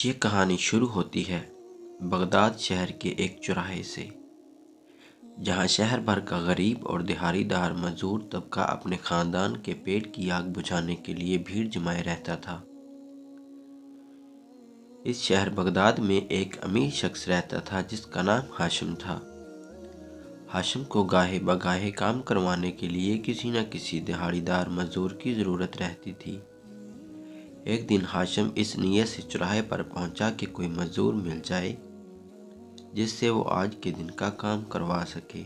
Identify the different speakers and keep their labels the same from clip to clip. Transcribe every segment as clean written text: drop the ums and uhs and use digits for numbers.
Speaker 1: یہ کہانی شروع ہوتی ہے بغداد شہر کے ایک چوراہے سے، جہاں شہر بھر کا غریب اور دہاڑی دار مزدور طبقہ اپنے خاندان کے پیٹ کی آگ بجھانے کے لیے بھیڑ جمائے رہتا تھا۔ اس شہر بغداد میں ایک امیر شخص رہتا تھا جس کا نام ہاشم تھا۔ ہاشم کو گاہے بگاہے کام کروانے کے لیے کسی نہ کسی دہاڑی دار مزدور کی ضرورت رہتی تھی۔ ایک دن ہاشم اس نیت سے چوراہے پر پہنچا کہ کوئی مزدور مل جائے جس سے وہ آج کے دن کا کام کروا سکے۔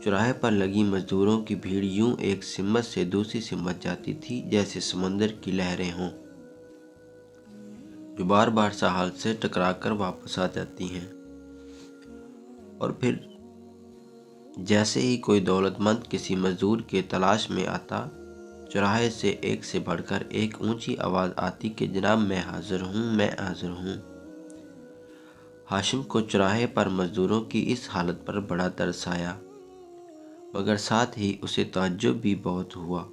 Speaker 1: چوراہے پر لگی مزدوروں کی بھیڑ یوں ایک سمت سے دوسری سمت جاتی تھی جیسے سمندر کی لہریں ہوں، جو بار بار ساحل سے ٹکرا کر واپس آ جاتی ہیں۔ اور پھر جیسے ہی کوئی دولت مند کسی مزدور کے تلاش میں آتا، چوراہے سے ایک سے بڑھ کر ایک اونچی آواز آتی کہ جناب میں حاضر ہوں، میں حاضر ہوں۔ ہاشم کو چوراہے پر مزدوروں کی اس حالت پر بڑا ترس آیا، مگر ساتھ ہی اسے تعجب بھی بہت ہوا،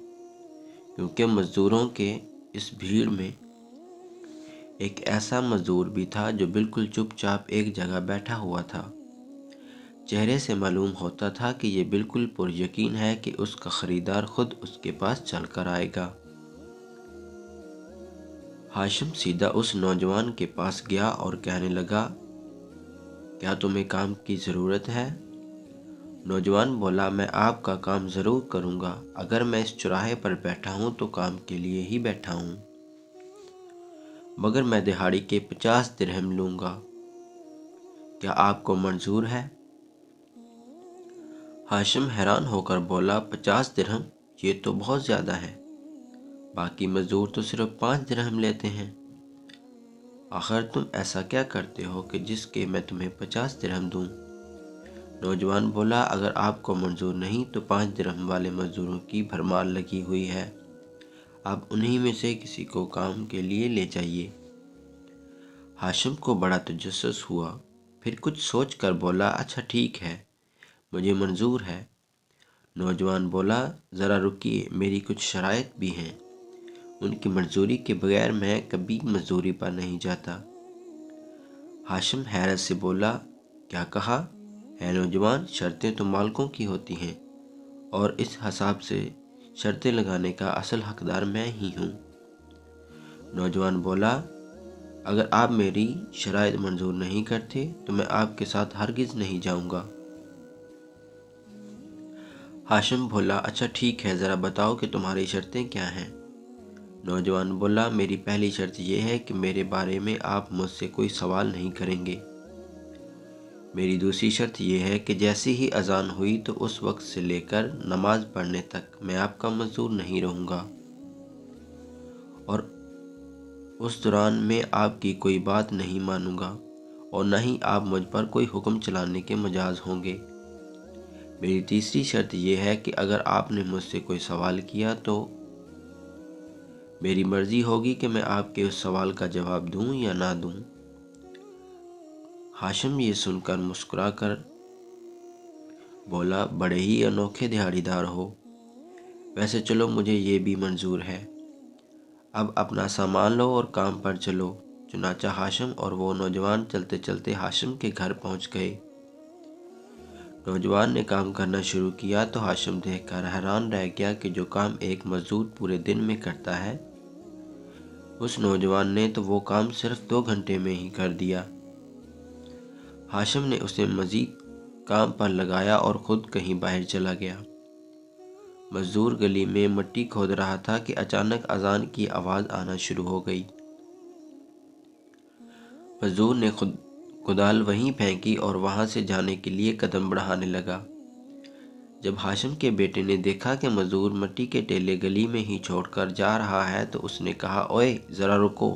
Speaker 1: کیونکہ مزدوروں کے اس بھیڑ میں ایک ایسا مزدور بھی تھا جو بالکل چپ چاپ ایک جگہ بیٹھا ہوا تھا۔ چہرے سے معلوم ہوتا تھا کہ یہ بالکل پر یقین ہے کہ اس کا خریدار خود اس کے پاس چل کر آئے گا۔ ہاشم سیدھا اس نوجوان کے پاس گیا اور کہنے لگا، کیا تمہیں کام کی ضرورت ہے؟ نوجوان بولا، میں آپ کا کام ضرور کروں گا، اگر میں اس چوراہے پر بیٹھا ہوں تو کام کے لیے ہی بیٹھا ہوں، مگر میں دہاڑی کے 50 درہم لوں گا، کیا آپ کو منظور ہے؟ ہاشم حیران ہو کر بولا، 50 درہم؟ یہ تو بہت زیادہ ہے، باقی مزدور تو صرف 5 درہم لیتے ہیں، آخر تم ایسا کیا کرتے ہو کہ جس کے میں تمہیں 50 درہم دوں؟ نوجوان بولا، اگر آپ کو منظور نہیں تو 5 درہم والے مزدوروں کی بھرمار لگی ہوئی ہے، آپ انہی میں سے کسی کو کام کے لیے لے جائیے۔ ہاشم کو بڑا تجسس ہوا، پھر کچھ سوچ کر بولا، اچھا ٹھیک ہے، مجھے منظور ہے۔ نوجوان بولا، ذرا رکیے، میری کچھ شرائط بھی ہیں، ان کی منظوری کے بغیر میں کبھی مزدوری پر نہیں جاتا۔ ہاشم حیرت سے بولا، کیا کہا؟ اے نوجوان، شرطیں تو مالکوں کی ہوتی ہیں، اور اس حساب سے شرطیں لگانے کا اصل حقدار میں ہی ہوں۔ نوجوان بولا، اگر آپ میری شرائط منظور نہیں کرتے تو میں آپ کے ساتھ ہرگز نہیں جاؤں گا۔ ہاشم بولا، اچھا ٹھیک ہے، ذرا بتاؤ کہ تمہاری شرطیں کیا ہیں؟ نوجوان بولا، میری پہلی شرط یہ ہے کہ میرے بارے میں آپ مجھ سے کوئی سوال نہیں کریں گے۔ میری دوسری شرط یہ ہے کہ جیسے ہی اذان ہوئی تو اس وقت سے لے کر نماز پڑھنے تک میں آپ کا مزدور نہیں رہوں گا، اور اس دوران میں آپ کی کوئی بات نہیں مانوں گا، اور نہ ہی آپ مجھ پر کوئی حکم چلانے کے مجاز ہوں گے۔ میری تیسری شرط یہ ہے کہ اگر آپ نے مجھ سے کوئی سوال کیا تو میری مرضی ہوگی کہ میں آپ کے اس سوال کا جواب دوں یا نہ دوں۔ ہاشم یہ سن کر مسکرا کر بولا، بڑے ہی انوکھے دہاڑی دار ہو، ویسے چلو مجھے یہ بھی منظور ہے، اب اپنا سامان لو اور کام پر چلو۔ چنانچہ ہاشم اور وہ نوجوان چلتے چلتے ہاشم کے گھر پہنچ گئے۔ نوجوان نے کام کرنا شروع کیا تو ہاشم دیکھ کر حیران رہ گیا کہ جو کام ایک مزدور پورے دن میں کرتا ہے، اس نوجوان نے تو وہ کام صرف 2 گھنٹے میں ہی کر دیا۔ ہاشم نے اسے مزید کام پر لگایا اور خود کہیں باہر چلا گیا۔ مزدور گلی میں مٹی کھود رہا تھا کہ اچانک اذان کی آواز آنا شروع ہو گئی۔ مزدور نے کدال وہیں پھینکی اور وہاں سے جانے کے لیے قدم بڑھانے لگا۔ جب ہاشم کے بیٹے نے دیکھا کہ مزدور مٹی کے ٹیلے گلی میں ہی چھوڑ کر جا رہا ہے تو اس نے کہا، اوئے ذرا رکو،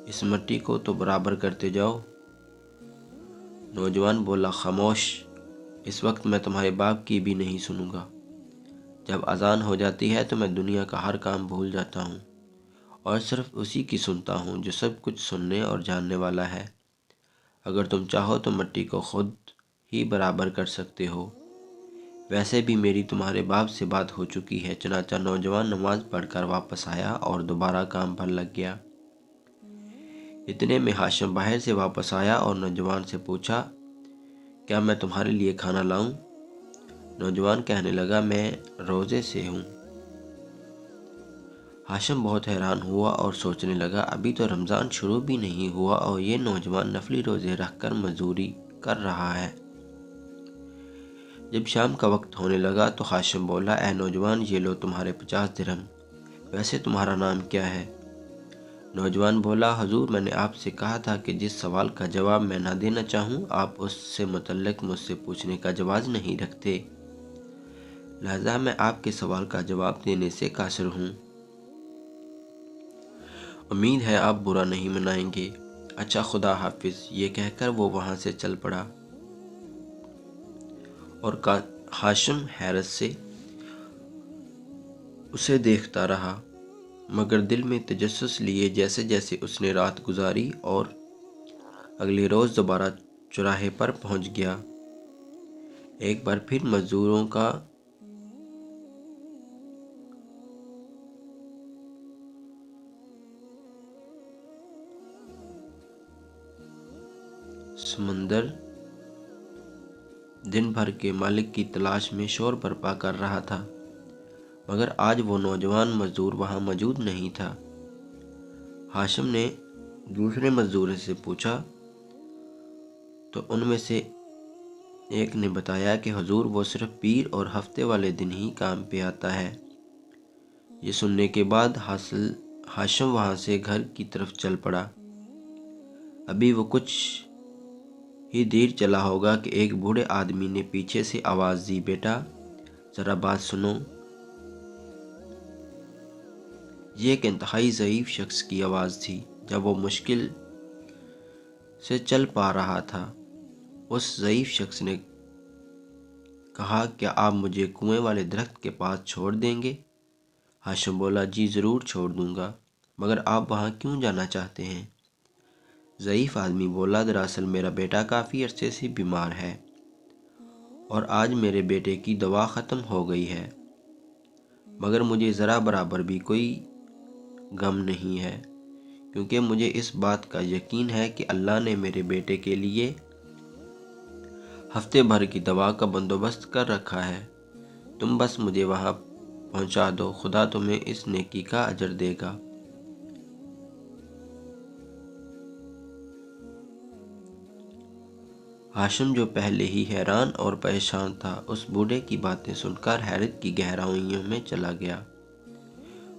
Speaker 1: اس مٹی کو تو برابر کرتے جاؤ۔ نوجوان بولا، خاموش، اس وقت میں تمہارے باپ کی بھی نہیں سنوں گا۔ جب اذان ہو جاتی ہے تو میں دنیا کا ہر کام بھول جاتا ہوں، اور صرف اسی کی سنتا ہوں جو سب کچھ سننے اور جاننے والا ہے۔ اگر تم چاہو تو مٹی کو خود ہی برابر کر سکتے ہو، ویسے بھی میری تمہارے باپ سے بات ہو چکی ہے۔ چنانچہ نوجوان نماز پڑھ کر واپس آیا اور دوبارہ کام پر لگ گیا۔ اتنے میں ہاشم باہر سے واپس آیا اور نوجوان سے پوچھا، کیا میں تمہارے لیے کھانا لاؤں؟ نوجوان کہنے لگا، میں روزے سے ہوں۔ ہاشم بہت حیران ہوا اور سوچنے لگا، ابھی تو رمضان شروع بھی نہیں ہوا اور یہ نوجوان نفلی روزے رکھ کر مزدوری کر رہا ہے۔ جب شام کا وقت ہونے لگا تو ہاشم بولا، اے نوجوان، یہ لو تمہارے 50 درہم۔ ویسے تمہارا نام کیا ہے؟ نوجوان بولا، حضور، میں نے آپ سے کہا تھا کہ جس سوال کا جواب میں نہ دینا چاہوں آپ اس سے متعلق مجھ سے پوچھنے کا جواز نہیں رکھتے، لہذا میں آپ کے سوال کا جواب دینے سے قاصر ہوں۔ امید ہے آپ برا نہیں منائیں گے۔ اچھا، خدا حافظ، یہ کہہ کر وہ وہاں سے چل پڑا اور ہاشم حیرت سے اسے دیکھتا رہا، مگر دل میں تجسس لیے جیسے جیسے اس نے رات گزاری اور اگلے روز دوبارہ چوراہے پر پہنچ گیا۔ ایک بار پھر مزدوروں کا سمندر دن بھر کے مالک کی تلاش میں شور برپا کر رہا تھا، مگر آج وہ نوجوان مزدور وہاں موجود نہیں تھا۔ ہاشم نے دوسرے مزدوروں سے پوچھا تو ان میں سے ایک نے بتایا کہ حضور، وہ صرف پیر اور ہفتے والے دن ہی کام پہ آتا ہے۔ یہ سننے کے بعد ہاشم وہاں سے گھر کی طرف چل پڑا۔ ابھی وہ کچھ ہی دیر چلا ہوگا کہ ایک بوڑھے آدمی نے پیچھے سے آواز دی، بیٹا ذرا بات سنو۔ یہ ایک انتہائی ضعیف شخص کی آواز تھی۔ جب وہ مشکل سے چل پا رہا تھا، اس ضعیف شخص نے کہا، کیا آپ مجھے کنویں والے درخت کے پاس چھوڑ دیں گے؟ ہاشم بولا، جی ضرور چھوڑ دوں گا، مگر آپ وہاں کیوں جانا چاہتے ہیں؟ ضعیف آدمی بولا، دراصل میرا بیٹا کافی عرصے سے بیمار ہے اور آج میرے بیٹے کی دوا ختم ہو گئی ہے، مگر مجھے ذرا برابر بھی کوئی غم نہیں ہے، کیونکہ مجھے اس بات کا یقین ہے کہ اللہ نے میرے بیٹے کے لیے ہفتے بھر کی دوا کا بندوبست کر رکھا ہے۔ تم بس مجھے وہاں پہنچا دو، خدا تمہیں اس نیکی کا اجر دے گا۔ ہاشم جو پہلے ہی حیران اور پریشان تھا، اس بوڑھے کی باتیں سن کر حیرت کی گہرائیوں میں چلا گیا۔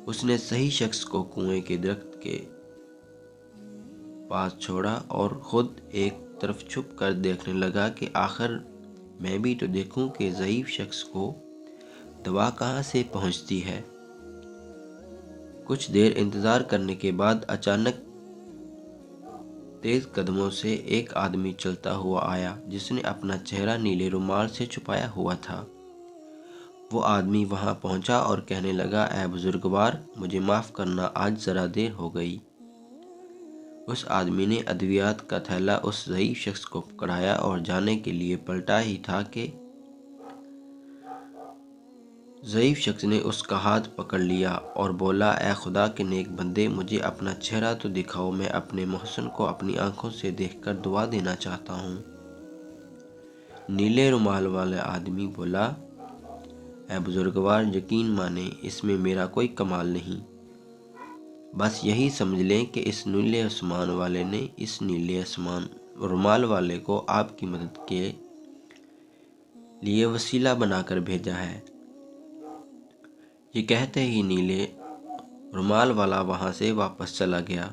Speaker 1: اس نے صحیح شخص کو کنویں کے درخت کے پاس چھوڑا اور خود ایک طرف چھپ کر دیکھنے لگا کہ آخر میں بھی تو دیکھوں کہ ضعیف شخص کو دوا کہاں سے پہنچتی ہے۔ کچھ دیر انتظار کرنے کے بعد اچانک تیز قدموں سے ایک آدمی چلتا ہوا آیا، جس نے اپنا چہرہ نیلے رومال سے چھپایا ہوا تھا۔ وہ آدمی وہاں پہنچا اور کہنے لگا، اے بزرگوار، مجھے معاف کرنا، آج ذرا دیر ہو گئی۔ اس آدمی نے ادویات کا تھیلا اس ضعیف شخص کو پکڑایا اور جانے کے لیے پلٹا ہی تھا کہ ضعیف شخص نے اس کا ہاتھ پکڑ لیا اور بولا، اے خدا کے نیک بندے، مجھے اپنا چہرہ تو دکھاؤ، میں اپنے محسن کو اپنی آنکھوں سے دیکھ کر دعا دینا چاہتا ہوں۔ نیلے رومال والا آدمی بولا، اے بزرگوار، یقین مانیں، اس میں میرا کوئی کمال نہیں، بس یہی سمجھ لیں کہ اس نیلے رومال والے کو آپ کی مدد کے لیے وسیلہ بنا کر بھیجا ہے۔ یہ کہتے ہی نیلے رومال والا وہاں سے واپس چلا گیا۔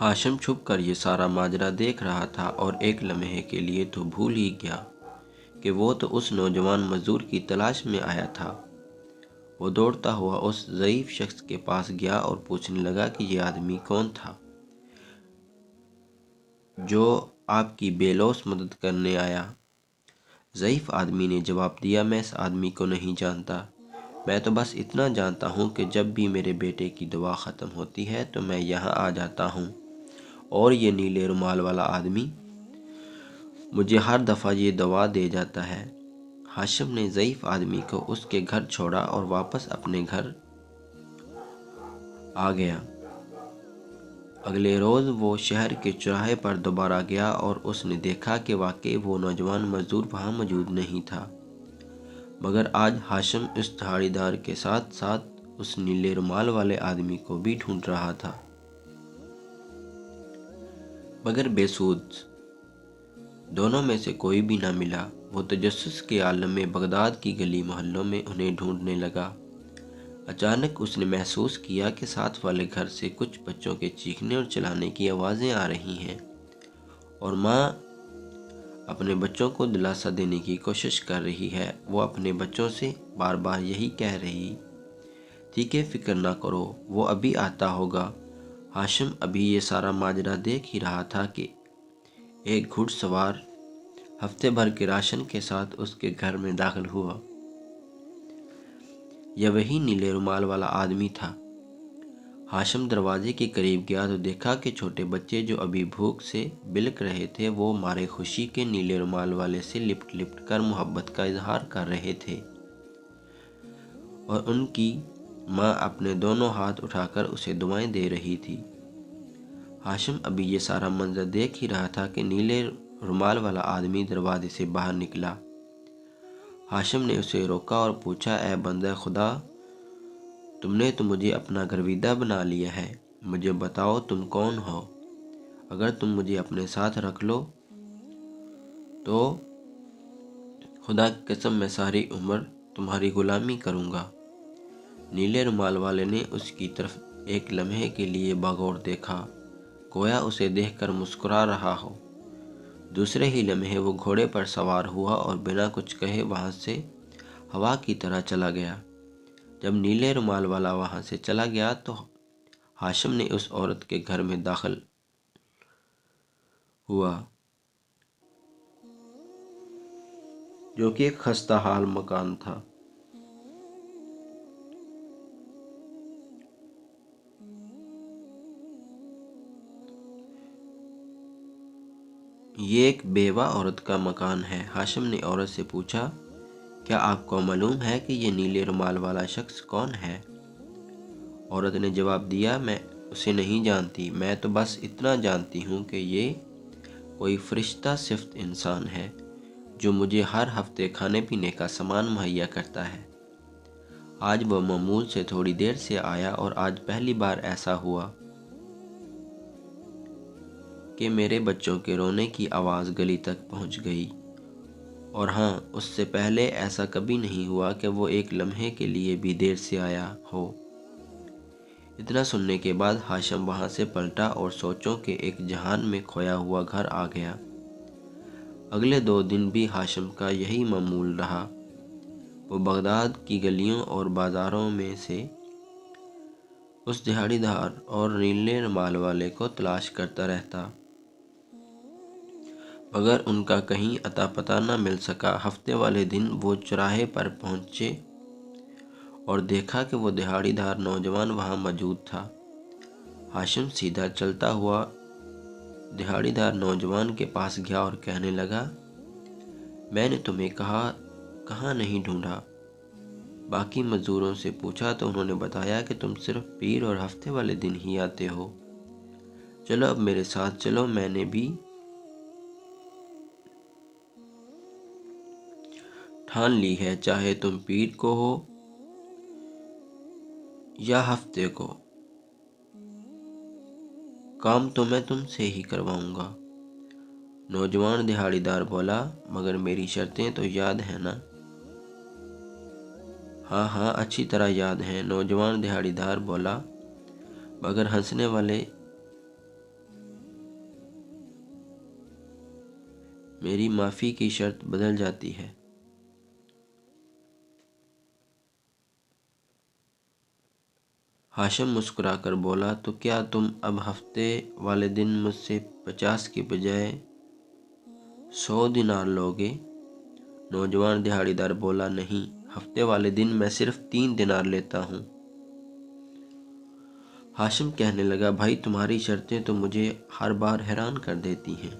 Speaker 1: ہاشم چھپ کر یہ سارا ماجرا دیکھ رہا تھا اور ایک لمحے کے لیے تو بھول ہی گیا کہ وہ تو اس نوجوان مزدور کی تلاش میں آیا تھا۔ وہ دوڑتا ہوا اس ضعیف شخص کے پاس گیا اور پوچھنے لگا کہ یہ آدمی کون تھا جو آپ کی بے لوث مدد کرنے آیا؟ ضعیف آدمی نے جواب دیا، میں اس آدمی کو نہیں جانتا، میں تو بس اتنا جانتا ہوں کہ جب بھی میرے بیٹے کی دوا ختم ہوتی ہے تو میں یہاں آ جاتا ہوں اور یہ نیلے رومال والا آدمی مجھے ہر دفعہ یہ دوا دے جاتا ہے۔ ہاشم نے ضعیف آدمی کو اس کے گھر چھوڑا اور واپس اپنے گھر آ گیا۔ اگلے روز وہ شہر کے چوراہے پر دوبارہ گیا اور اس نے دیکھا کہ واقعی وہ نوجوان مزدور وہاں موجود نہیں تھا، مگر آج ہاشم اس دہاڑی دار کے ساتھ ساتھ اس نیلے رومال والے آدمی کو بھی ڈھونڈ رہا تھا، مگر بے سود۔ دونوں میں سے کوئی بھی نہ ملا۔ وہ تجسس کے عالم میں بغداد کی گلی محلوں میں انہیں ڈھونڈنے لگا۔ اچانک اس نے محسوس کیا کہ ساتھ والے گھر سے کچھ بچوں کے چیخنے اور چلانے کی آوازیں آ رہی ہیں، اور ماں اپنے بچوں کو دلاسا دینے کی کوشش کر رہی ہے۔ وہ اپنے بچوں سے بار بار یہی کہہ رہی تھی کہ فکر نہ کرو، وہ ابھی آتا ہوگا۔ ہاشم ابھی یہ سارا ماجرا دیکھ ہی رہا تھا کہ ایک گھڑ سوار ہفتے بھر کے راشن کے ساتھ اس کے گھر میں داخل ہوا۔ یہ وہی نیلے رومال والا آدمی تھا۔ ہاشم دروازے کے قریب گیا تو دیکھا کہ چھوٹے بچے جو ابھی بھوک سے بلک رہے تھے، وہ مارے خوشی کے نیلے رومال والے سے لپٹ لپٹ کر محبت کا اظہار کر رہے تھے، اور ان کی ماں اپنے دونوں ہاتھ اٹھا کر اسے دعائیں دے رہی تھی۔ ہاشم ابھی یہ سارا منظر دیکھ ہی رہا تھا کہ نیلے رومال والا آدمی دروازے سے باہر نکلا۔ ہاشم نے اسے روکا اور پوچھا، اے بندہ خدا، تم نے تو مجھے اپنا گرویدہ بنا لیا ہے، مجھے بتاؤ تم کون ہو؟ اگر تم مجھے اپنے ساتھ رکھ لو تو خدا کی قسم میں ساری عمر تمہاری غلامی کروں گا۔ نیلے رومال والے نے اس کی طرف ایک لمحے کے لیے بغور دیکھا، گویا اسے دیکھ کر مسکرا رہا ہو۔ دوسرے ہی لمحے وہ گھوڑے پر سوار ہوا اور بنا کچھ کہے وہاں سے ہوا کی طرح چلا گیا۔ جب نیلے رومال والا وہاں سے چلا گیا تو ہاشم نے اس عورت کے گھر میں داخل ہوا، جو کہ ایک خستہ حال مکان تھا۔ یہ ایک بیوہ عورت کا مکان ہے۔ ہاشم نے عورت سے پوچھا، کیا آپ کو معلوم ہے کہ یہ نیلے رومال والا شخص کون ہے؟ عورت نے جواب دیا، میں اسے نہیں جانتی، میں تو بس اتنا جانتی ہوں کہ یہ کوئی فرشتہ صفت انسان ہے جو مجھے ہر ہفتے کھانے پینے کا سامان مہیا کرتا ہے۔ آج وہ معمول سے تھوڑی دیر سے آیا اور آج پہلی بار ایسا ہوا کہ میرے بچوں کے رونے کی آواز گلی تک پہنچ گئی، اور ہاں، اس سے پہلے ایسا کبھی نہیں ہوا کہ وہ ایک لمحے کے لیے بھی دیر سے آیا ہو۔ اتنا سننے کے بعد ہاشم وہاں سے پلٹا اور سوچوں کے ایک جہان میں کھویا ہوا گھر آ گیا۔ اگلے 2 دن بھی ہاشم کا یہی معمول رہا۔ وہ بغداد کی گلیوں اور بازاروں میں سے اس دہاڑی دار اور نیلے رومال والے کو تلاش کرتا رہتا، مگر ان کا کہیں اتا پتہ نہ مل سکا۔ ہفتے والے دن وہ چوراہے پر پہنچے اور دیکھا کہ وہ دہاڑی دار نوجوان وہاں موجود تھا۔ ہاشم سیدھا چلتا ہوا دہاڑی دار نوجوان کے پاس گیا اور کہنے لگا، میں نے تمہیں کہاں نہیں ڈھونڈا۔ باقی مزدوروں سے پوچھا تو انہوں نے بتایا کہ تم صرف پیر اور ہفتے والے دن ہی آتے ہو۔ چلو اب میرے ساتھ چلو، میں نے بھی ٹھان لی ہے، چاہے تم پیر کو ہو یا ہفتے کو، کام تو میں تم سے ہی کرواؤں گا۔ نوجوان دہاڑی دار بولا، مگر میری شرطیں تو یاد ہیں نا؟ ہاں ہاں، اچھی طرح یاد ہیں۔ نوجوان دہاڑی دار بولا، مگر ہنسنے والے میری معافی کی شرط بدل جاتی ہے۔ ہاشم مسکرا کر بولا، تو کیا تم اب ہفتے والے دن مجھ سے 50 کی بجائے 100 دینار لوگے؟ نوجوان دہاڑی دار بولا، نہیں، ہفتے والے دن میں صرف 3 دینار لیتا ہوں۔ ہاشم کہنے لگا، بھائی تمہاری شرطیں تو مجھے ہر بار حیران کر دیتی ہیں۔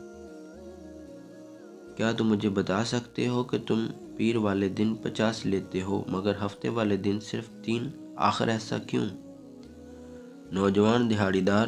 Speaker 1: کیا تم مجھے بتا سکتے ہو کہ تم پیر والے دن 50 لیتے ہو مگر ہفتے والے دن صرف 3؟ آخر ایسا کیوں؟ نوجوان دہاڑی دار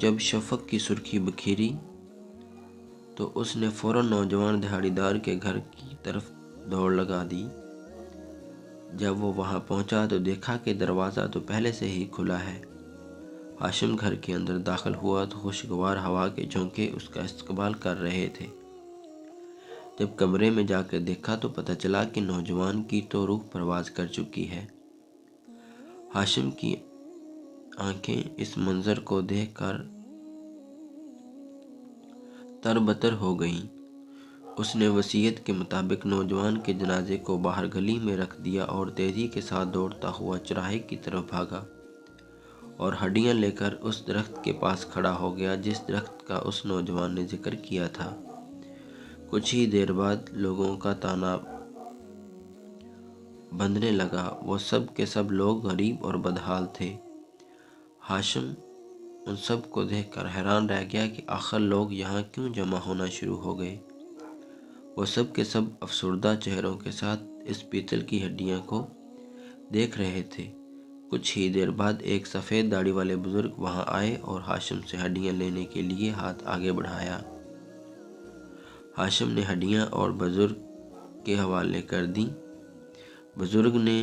Speaker 1: جب شفق کی سرخی بکھیری تو اس نے فوراً نوجوان دہاڑی دار کے گھر کی طرف دوڑ لگا دی۔ جب وہ وہاں پہنچا تو دیکھا کہ دروازہ تو پہلے سے ہی کھلا ہے۔ ہاشم گھر کے اندر داخل ہوا تو خوشگوار ہوا کے جھونکے اس کا استقبال کر رہے تھے۔ جب کمرے میں جا کر دیکھا تو پتہ چلا کہ نوجوان کی تو روح پرواز کر چکی ہے۔ ہاشم کی آنکھیں اس منظر کو دیکھ کر تربتر ہو گئیں۔ اس نے وصیت کے مطابق نوجوان کے جنازے کو باہر گلی میں رکھ دیا اور تیزی کے ساتھ دوڑتا ہوا چوراہے کی طرف بھاگا اور ہڈیاں لے کر اس درخت کے پاس کھڑا ہو گیا جس درخت کا اس نوجوان نے ذکر کیا تھا۔ کچھ ہی دیر بعد لوگوں کا تانا بندھنے لگا۔ وہ سب کے سب لوگ غریب اور بدحال تھے۔ ہاشم ان سب کو دیکھ کر حیران رہ گیا کہ آخر لوگ یہاں کیوں جمع ہونا شروع ہو گئے۔ وہ سب کے سب افسردہ چہروں کے ساتھ اس پیتل کی ہڈیاں کو دیکھ رہے تھے۔ کچھ ہی دیر بعد ایک سفید داڑھی والے بزرگ وہاں آئے اور ہاشم سے ہڈیاں لینے کے لیے ہاتھ آگے بڑھایا۔ ہاشم نے ہڈیاں اور بزرگ کے حوالے کر دیں۔ بزرگ نے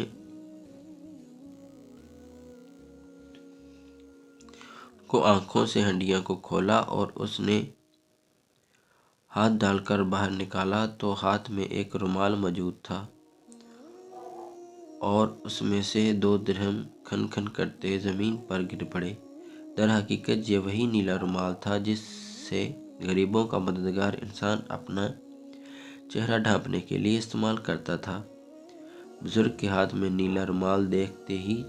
Speaker 1: کو آنکھوں سے ہڈیاں کو کھولا اور اس نے ہاتھ ڈال کر باہر نکالا تو ہاتھ میں ایک رومال موجود تھا اور اس میں سے 2 درہم کھن کھن کرتے زمین پر گر پڑے۔ در حقیقت یہ وہی نیلا رومال تھا جس سے غریبوں کا مددگار انسان اپنا چہرہ ڈھانپنے کے لیے استعمال کرتا تھا۔ بزرگ کے ہاتھ میں نیلا رومال دیکھتے ہی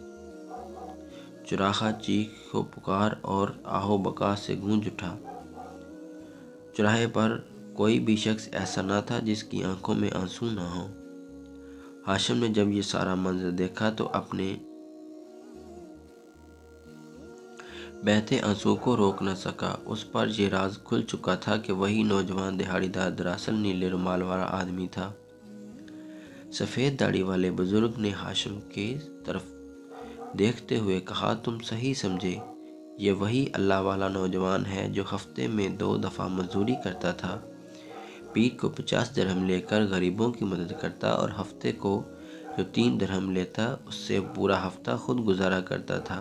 Speaker 1: چوراہا چیخ و پکار اور آہ و بکا سے گونج اٹھا۔ چوراہے پر کوئی بھی شخص ایسا نہ تھا جس کی آنکھوں میں آنسو نہ ہوں۔ ہاشم نے جب یہ سارا منظر دیکھا تو اپنے بہتے آنسوؤں کو روک نہ سکا۔ اس پر یہ راز کھل چکا تھا کہ وہی نوجوان دہاڑی دار دراصل نیلے رومال والا آدمی تھا۔ سفید داڑھی والے بزرگ نے ہاشم کی طرف دیکھتے ہوئے کہا، تم صحیح سمجھے، یہ وہی اللہ والا نوجوان ہے جو ہفتے میں 2 دفعہ مزدوری کرتا تھا، پیر کو 50 درہم لے کر غریبوں کی مدد کرتا اور ہفتے کو جو 3 درہم لیتا اس سے پورا ہفتہ خود گزارا کرتا تھا،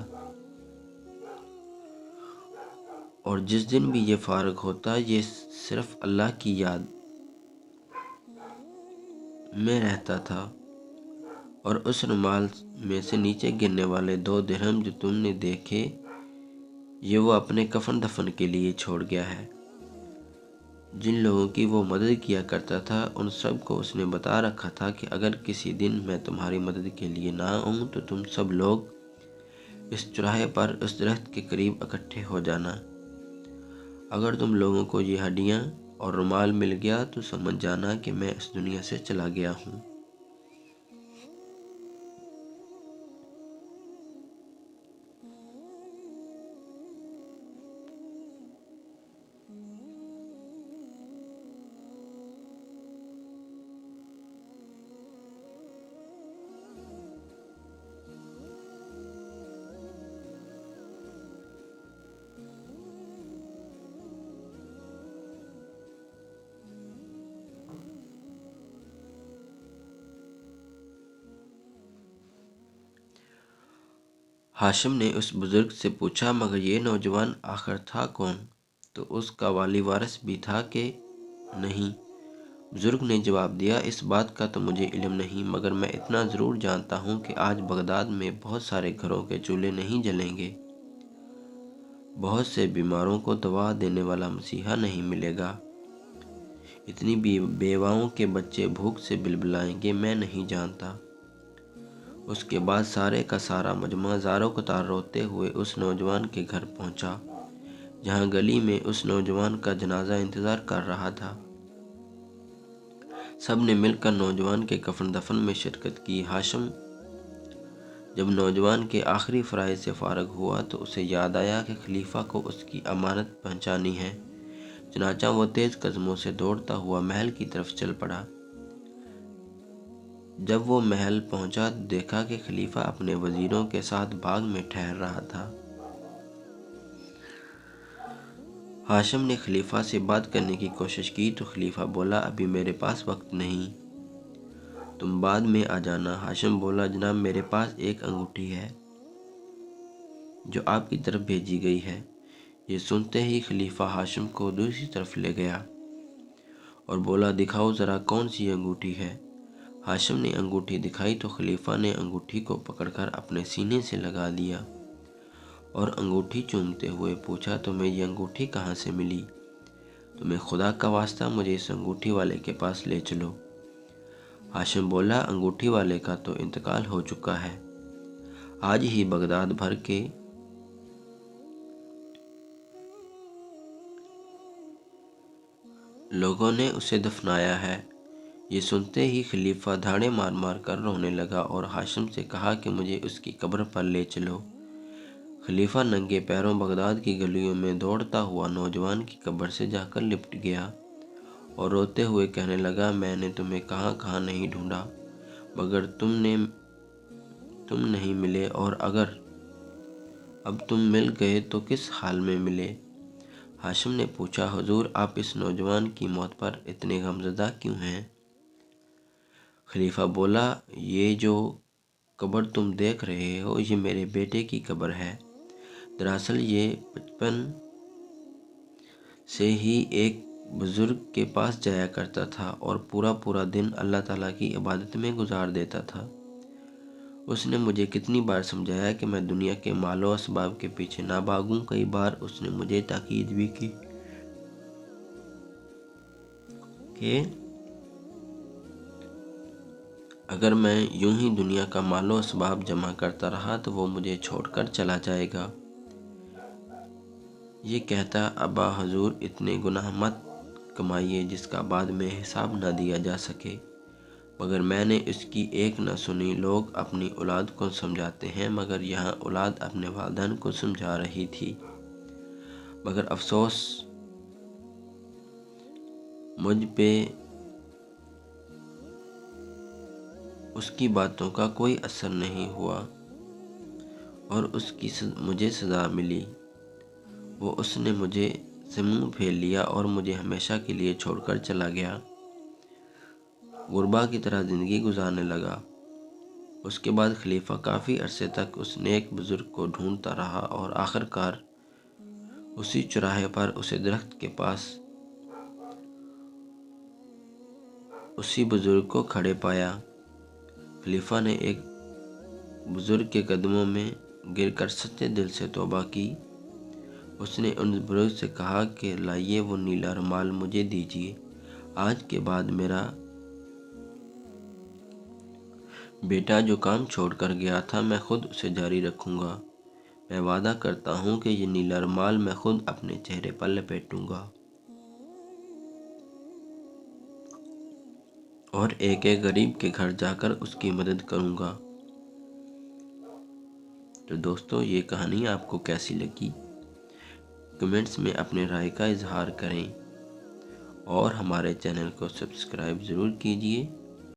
Speaker 1: اور جس دن بھی یہ فارغ ہوتا یہ صرف اللہ کی یاد میں رہتا تھا، اور اس رومال میں سے نیچے گرنے والے 2 درہم جو تم نے دیکھے یہ وہ اپنے کفن دفن کے لیے چھوڑ گیا ہے۔ جن لوگوں کی وہ مدد کیا کرتا تھا ان سب کو اس نے بتا رکھا تھا کہ اگر کسی دن میں تمہاری مدد کے لیے نہ آؤں تو تم سب لوگ اس چوراہے پر اس درخت کے قریب اکٹھے ہو جانا۔ اگر تم لوگوں کو یہ ہڈیاں اور رومال مل گیا تو سمجھ جانا کہ میں اس دنیا سے چلا گیا ہوں۔ ہاشم نے اس بزرگ سے پوچھا، مگر یہ نوجوان آخر تھا کون؟ تو اس کا والی وارث بھی تھا کہ نہیں؟ بزرگ نے جواب دیا، اس بات کا تو مجھے علم نہیں، مگر میں اتنا ضرور جانتا ہوں کہ آج بغداد میں بہت سارے گھروں کے چولہے نہیں جلیں گے، بہت سے بیماروں کو دوا دینے والا مسیحا نہیں ملے گا، اتنی بیواؤں کے بچے بھوک سے بلبلائیں گے، میں نہیں جانتا۔ اس کے بعد سارے کا سارا مجمع زاروں قطار روتے ہوئے اس نوجوان کے گھر پہنچا جہاں گلی میں اس نوجوان کا جنازہ انتظار کر رہا تھا۔ سب نے مل کر نوجوان کے کفن دفن میں شرکت کی۔ ہاشم جب نوجوان کے آخری فرائض سے فارغ ہوا تو اسے یاد آیا کہ خلیفہ کو اس کی امانت پہنچانی ہے، چنانچہ وہ تیز قدموں سے دوڑتا ہوا محل کی طرف چل پڑا۔ جب وہ محل پہنچا تو دیکھا کہ خلیفہ اپنے وزیروں کے ساتھ باغ میں ٹہل رہا تھا۔ ہاشم نے خلیفہ سے بات کرنے کی کوشش کی تو خلیفہ بولا ابھی میرے پاس وقت نہیں، تم بعد میں آ جانا۔ ہاشم بولا جناب میرے پاس ایک انگوٹھی ہے جو آپ کی طرف بھیجی گئی ہے۔ یہ سنتے ہی خلیفہ ہاشم کو دوسری طرف لے گیا اور بولا دکھاؤ ذرا کون سی انگوٹھی ہے۔ ہاشم نے انگوٹھی دکھائی تو خلیفہ نے انگوٹھی کو پکڑ کر اپنے سینے سے لگا لیا اور انگوٹھی چومتے ہوئے پوچھا تمہیں یہ انگوٹھی کہاں سے ملی؟ تمہیں خدا کا واسطہ مجھے اس انگوٹھی والے کے پاس لے چلو۔ ہاشم بولا انگوٹھی والے کا تو انتقال ہو چکا ہے، آج ہی بغداد بھر کے لوگوں نے اسے دفنایا ہے۔ یہ سنتے ہی خلیفہ دھاڑے مار مار کر رونے لگا اور ہاشم سے کہا کہ مجھے اس کی قبر پر لے چلو۔ خلیفہ ننگے پیروں بغداد کی گلیوں میں دوڑتا ہوا نوجوان کی قبر سے جا کر لپٹ گیا اور روتے ہوئے کہنے لگا میں نے تمہیں کہاں کہاں نہیں ڈھونڈا مگر تم نہیں ملے، اور اگر اب تم مل گئے تو کس حال میں ملے؟ ہاشم نے پوچھا حضور آپ اس نوجوان کی موت پر اتنے غمزدہ کیوں ہیں؟ خلیفہ بولا یہ جو قبر تم دیکھ رہے ہو یہ میرے بیٹے کی قبر ہے۔ دراصل یہ بچپن سے ہی ایک بزرگ کے پاس جایا کرتا تھا اور پورا دن اللہ تعالیٰ کی عبادت میں گزار دیتا تھا۔ اس نے مجھے کتنی بار سمجھایا کہ میں دنیا کے مال و اسباب کے پیچھے نہ بھاگوں، کئی بار اس نے مجھے تاکید بھی کی کہ اگر میں یوں ہی دنیا کا مال و اسباب جمع کرتا رہا تو وہ مجھے چھوڑ کر چلا جائے گا۔ یہ کہتا ابا حضور اتنے گناہ مت کمائیے جس کا بعد میں حساب نہ دیا جا سکے، مگر میں نے اس کی ایک نہ سنی۔ لوگ اپنی اولاد کو سمجھاتے ہیں مگر یہاں اولاد اپنے والدین کو سمجھا رہی تھی، مگر افسوس مجھ پہ اس کی باتوں کا کوئی اثر نہیں ہوا اور اس کی مجھے سزا ملی۔ اس نے مجھے سے منہ پھیر لیا اور مجھے ہمیشہ کے لیے چھوڑ کر چلا گیا، غربا کی طرح زندگی گزارنے لگا۔ اس کے بعد خلیفہ کافی عرصے تک اس نیک بزرگ کو ڈھونڈتا رہا اور آخرکار اسی چوراہے پر اسے درخت کے پاس اسی بزرگ کو کھڑے پایا۔ خلیفہ نے ایک بزرگ کے قدموں میں گر کر سچے دل سے توبہ کی۔ اس نے ان بزرگ سے کہا کہ لائیے وہ نیلا رومال مجھے دیجیے، آج کے بعد میرا بیٹا جو کام چھوڑ کر گیا تھا میں خود اسے جاری رکھوں گا۔ میں وعدہ کرتا ہوں کہ یہ نیلا رومال میں خود اپنے چہرے پر لپیٹوں گا اور ایک ایک غریب کے گھر جا کر اس کی مدد کروں گا۔ تو دوستو یہ کہانی آپ کو کیسی لگی؟ کمنٹس میں اپنے رائے کا اظہار کریں اور ہمارے چینل کو سبسکرائب ضرور کیجیے۔